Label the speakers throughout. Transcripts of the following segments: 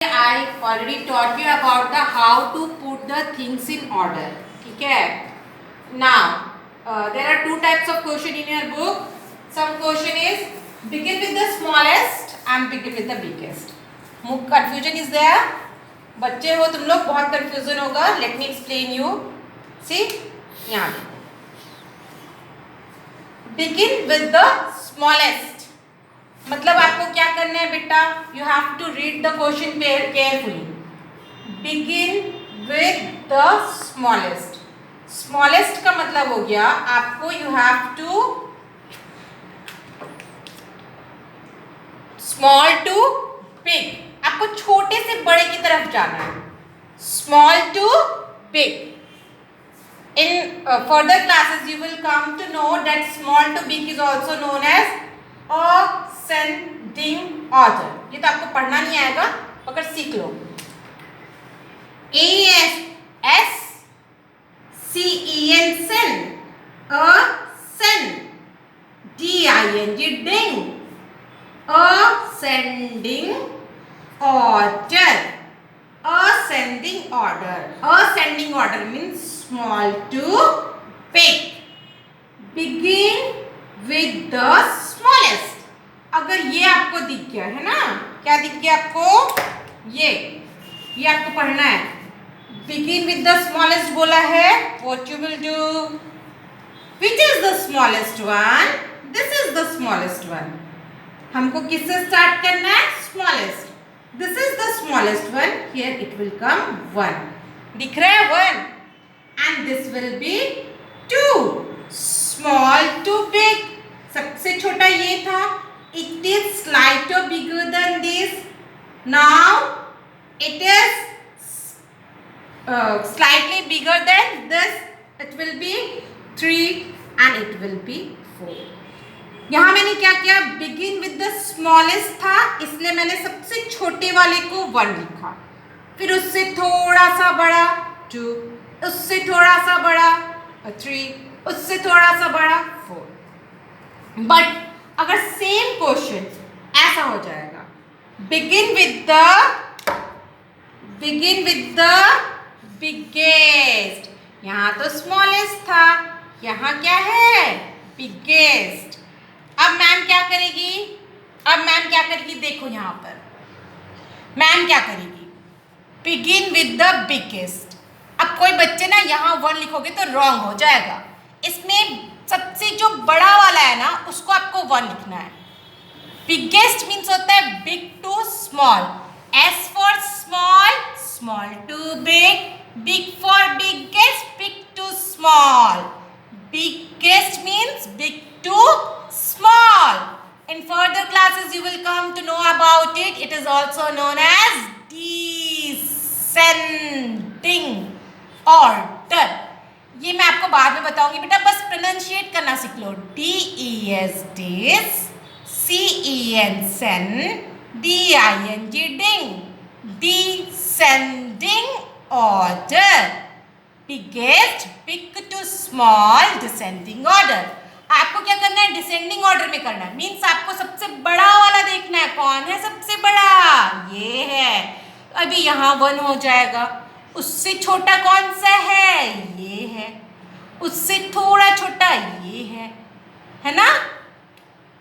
Speaker 1: I already taught you about the how to put the things in order. ठीक है. Now there are two types of question in your book. Some question is begin with the smallest and begin with the biggest. Confusion is there. बच्चे हो तुम लोग, बहुत confusion होगा. Let me explain you. See यहाँ begin with the smallest. मतलब आपको क्या करना है बेटा, you have to read the question carefully. Begin with the smallest. Smallest का मतलब हो गया आपको you have to small to big. आपको छोटे से बड़े की तरफ जाना है. Small to big. In further classes you will come to know that small to big is also known as ascending order. ये तो आपको पढ़ना नहीं आएगा, मगर सीख लो. ASCEN sen, ascend. DING ding, ascending order. Ascending order. Ascending order means small to big. Begin with the smallest. अगर ये आपको दिख गया है ना, क्या दिख गया आपको, ये आपको पढ़ना है. Begin with the smallest बोला है. What you will do? Which is the smallest one? This is the smallest one. हमको किससे स्टार्ट करना है? Smallest. This is the smallest one. Here it will come 1. दिख रहा है 1. And this will be 2. Small to big. सबसे छोटा ये था. It is slightly bigger than this. Now it is slightly bigger than this. It will be 3 and it will be 4. यहाँ मैंने क्या किया, बिगिन विद द स्मॉलेस्ट था, इसलिए मैंने सबसे छोटे वाले को 1 लिखा. फिर उससे थोड़ा सा बड़ा 2, उससे थोड़ा सा बड़ा 3, उससे थोड़ा सा बड़ा 4. बट अगर सेम क्वेश्चन ऐसा हो जाएगा, बिगिन विद द बिगेस्ट. यहाँ तो स्मॉलेस्ट था, यहाँ क्या है, बिगेस्ट. अब मैम क्या करेगी, देखो यहाँ पर मैम क्या करेगी, बिगिन विद द बिगेस्ट. अब कोई बच्चे ना यहाँ 1 लिखोगे तो रॉन्ग हो जाएगा. इसमें सबसे जो बड़ा वाला है ना, उसको आपको 1 लिखना है. बिगेस्ट मीन्स होता है big to small. S for small, small to big, big for biggest, big to small. Biggest means big to small. In further classes you will come to know about it. It is also known as descending order. ये मैं आपको बाद में बताऊंगी बेटा, बस pronunciate करना सीख लो. DES dis, CEN sen, DING ding. Descending order. Biggest, big to small, descending order. आपको क्या करना है, डिसेंडिंग ऑर्डर में करना है. मीन्स आपको सबसे बड़ा वाला देखना है. कौन है सबसे बड़ा, ये है. अभी यहाँ 1 हो जाएगा. उससे छोटा कौन सा है, ये है. उससे थोड़ा छोटा ये है ना,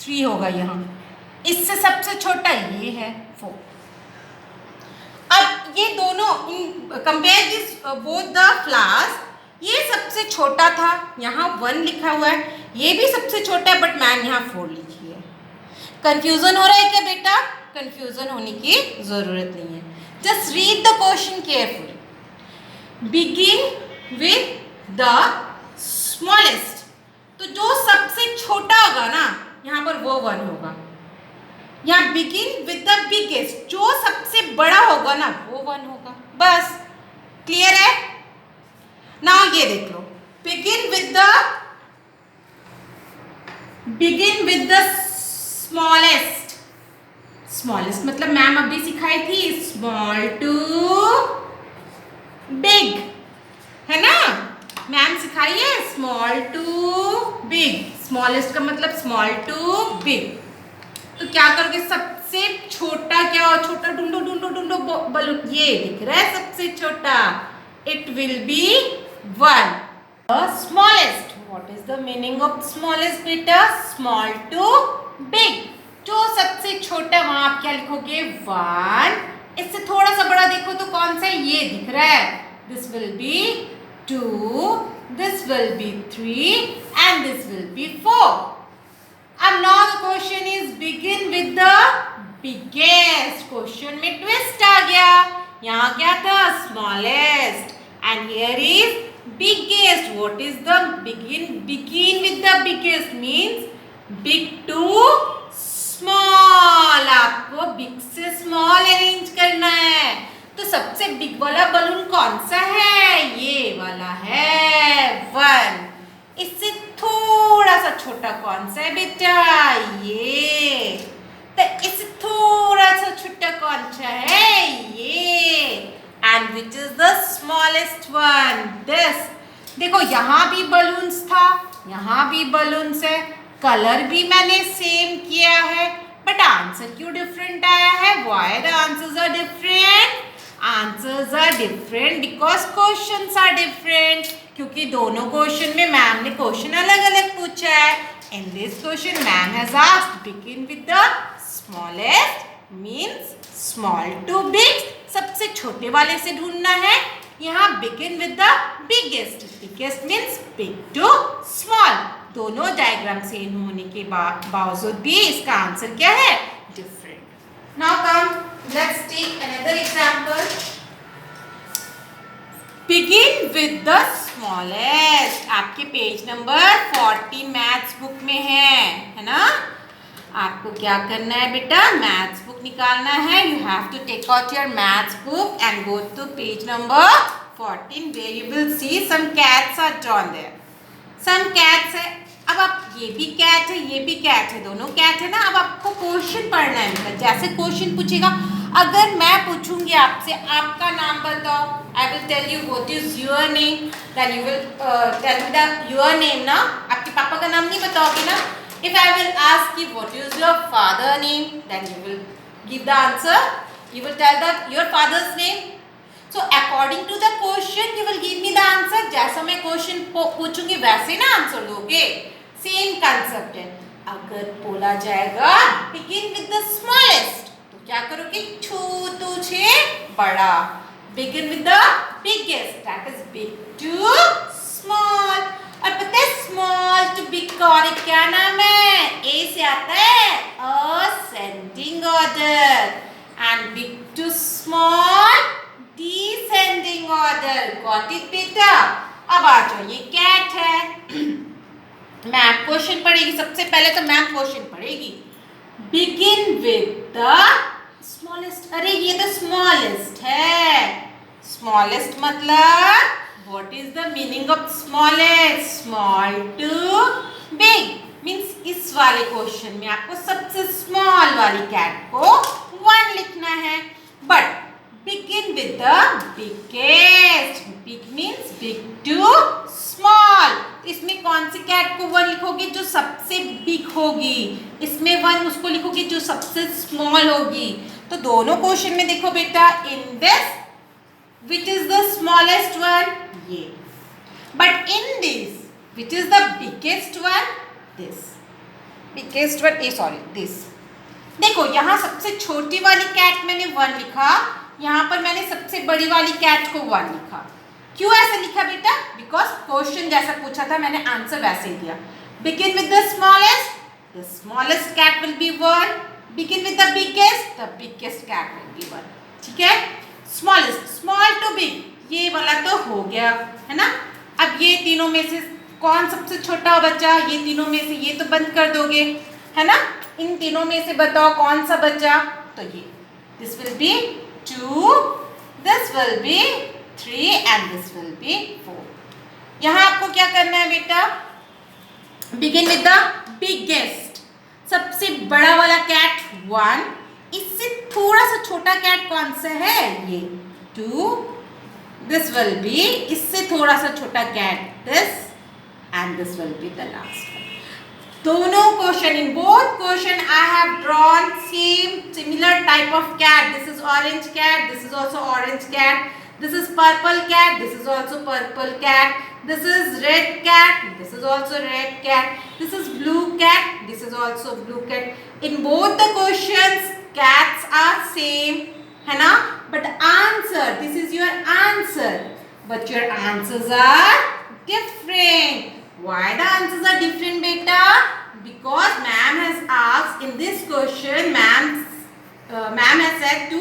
Speaker 1: 3 होगा यहाँ. इससे सबसे छोटा ये है 4. अब ये दोनों compare this both the flowers. ये सबसे छोटा था, यहाँ 1 लिखा हुआ है. ये भी सबसे छोटा है, बट मैम यहाँ 4 लिखी है. कंफ्यूजन हो रहा है क्या बेटा? कंफ्यूजन होने की जरूरत नहीं है. Just read the question carefully. Begin with the smallest. तो जो सबसे छोटा होगा ना, यहाँ पर वो 1 होगा. यहाँ बिगिन विद द बिगेस्ट, जो सबसे बड़ा होगा ना, वो 1 होगा. बस क्लियर है. नाउ ये देख लो, begin with the smallest. Smallest मतलब मैम अभी सिखाई थी, स्मॉल टू बिग, है ना. मैम सिखाई है स्मॉल टू बिग. स्मॉलेस्ट का मतलब स्मॉल टू बिग. तो क्या करोगे, सबसे सबसे छोटा क्या हो, छोटा ढूंढो ढूंढो ढूंढो बलून, ये दिख रहा है सबसे छोटा, it will be 1. Smallest, what is the meaning of smallest बेटा? Small to big. जो सबसे छोटा वहां आप क्या लिखोगे? 1. इससे थोड़ा सा बड़ा देखो तो कौन सा है? ये दिख रहा है. This will be 2, this will be 3 and this will be 4. अब now the question is begin with the biggest. Question में twist आ गया. यहाँ क्या था? Smallest. And here is biggest. What is the begin? Begin with the biggest means big to small. आपको big से small arrange करना है. तो सबसे बिग वाला बलून कौन सा है? ये वाला है 1. इससे थोड़ा सा छोटा कौन सा है बेटा? ये. तो इससे थोड़ा सा छोटा कौन सा है? ये. And which is the smallest one? This. देखो यहाँ भी बलून्स था, यहाँ भी बलून्स है, कलर भी मैंने सेम किया है, बट आंसर क्यों डिफरेंट आया है? Why the answers are different? Answers are different because questions are different. क्योंकि दोनों क्वेश्चन में मैम ने क्वेश्चन अलग अलग पूछा है. In this question, ma'am has asked begin with the smallest means small to big. सबसे छोटे वाले से ढूंढना है. यहाँ begin with the biggest. Biggest means big to small. दोनों डायग्राम सेम होने के बावजूद भी इसका आंसर क्या है? Different. Now come, let's take another example. Begin with the smallest. आपके पेज नंबर 14 मैथ्स बुक में है ना? आपको क्या करना है बेटा? मैथ्स बुक निकालना है. You have to take out your maths book and go to page number 14 where you will see some cats are drawn there. Some cats है. अब आप ये भी कैट है, ये भी कैट है, दोनों कैट है ना. अब आपको क्वेश्चन पढ़ना है बेटा. जैसे क्वेश्चन पूछेगा, अगर मैं पूछूंगी आपसे आपका नाम बताओ, I will tell you what is your name, then you will tell me the your name ना. आपके पापा का नाम नहीं बताओगे ना. If I will ask you what is your father name, then you will give the answer. You will tell the your father's name. So according to the question you will give me the answer. जैसा मैं question पूछूंगी वैसे ना answer दोगे. Same concept है. अगर बोला जाएगा begin with the smallest तो क्या करोगे? छोटू से बड़ा. begin with the biggest, that is big to small. और पता है small to big का और क्या नाम है? A से आता है ascending order and big to small descending order. Got it बेटा? अब आ जाओ, ये कैट है. मैम क्वेश्चन पढ़ेगी. सबसे पहले तो मैम क्वेश्चन पढ़ेगी. Begin with the smallest. अरे ये तो स्मॉलेस्ट है. स्मॉलेस्ट मतलब what is the meaning of smallest? Small to big means इस वाले क्वेश्चन में आपको सबसे स्मॉल वाली कैट को 1 लिखना है. But begin with the biggest. Big means big to small. इसमें कौन सी कैट को 1 लिखोगे? जो सबसे बिग होगी. इसमें 1 उसको लिखोगे जो सबसे स्मॉल होगी. तो दोनों क्वेश्चन में देखो बेटा, in this which is the smallest one? ये. But in this which is the biggest one? This. Biggest one, sorry, this. देखो यहाँ सबसे छोटी वाली कैट मैंने 1 लिखा, यहाँ पर मैंने सबसे बड़ी वाली कैट को 1 लिखा. क्यों ऐसे लिखा बेटा? बिकॉज क्वेश्चन जैसा पूछा था मैंने आंसर वैसे ही दिया. Begin with the smallest cat will be 1. Begin with the biggest cat will be 1. ठीक है. स्मॉलेस्ट, स्मॉल टू बिग, ये वाला तो हो गया है ना. अब ये तीनों में से कौन सबसे छोटा बचा? ये तीनों में से ये तो बंद कर दोगे है ना. इन तीनों में से बताओ कौन सा बचा? तो ये. This will be 2, this will be 3 and this will be 4. यहाँ आपको क्या करना है बेटा? Begin with the biggest. सबसे बड़ा वाला कैट 1. इससे थोड़ा सा छोटा कैट कौन सा है? ये 2. This will be इससे थोड़ा सा छोटा cat this and this will be the last one. दोनों question, in both question I have drawn similar type of cat. This is orange cat, this is also orange cat. This is purple cat, this is also purple cat. This is red cat, this is also red cat. This is blue cat, this is also blue cat. In both the questions cats are same, है ना? But answer, this is your answer, but your answers are different. Why the answers are different, beta? Because ma'am has asked in this question, ma'am has said to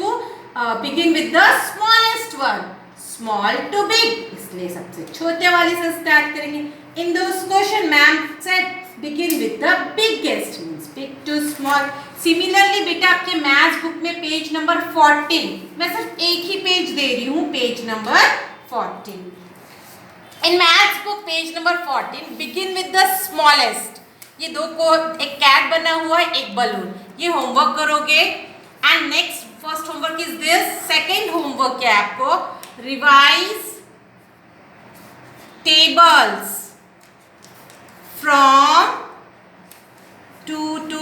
Speaker 1: begin with the smallest one, small to big, इसलिए सबसे छोटे वाले से start करेंगे. In those question ma'am said begin with the biggest, means big to small. Similarly बेटा आपके maths book में page number 14, मैं सिर्फ एक ही पेज दे रही हूँ, page number 14. In maths book page number 14 begin with the smallest. ये दो को एक कैट बना हुआ है, एक बलून. ये होमवर्क करोगे. And next first homework is this. Second homework क्या है आपको? Revise tables from 2 to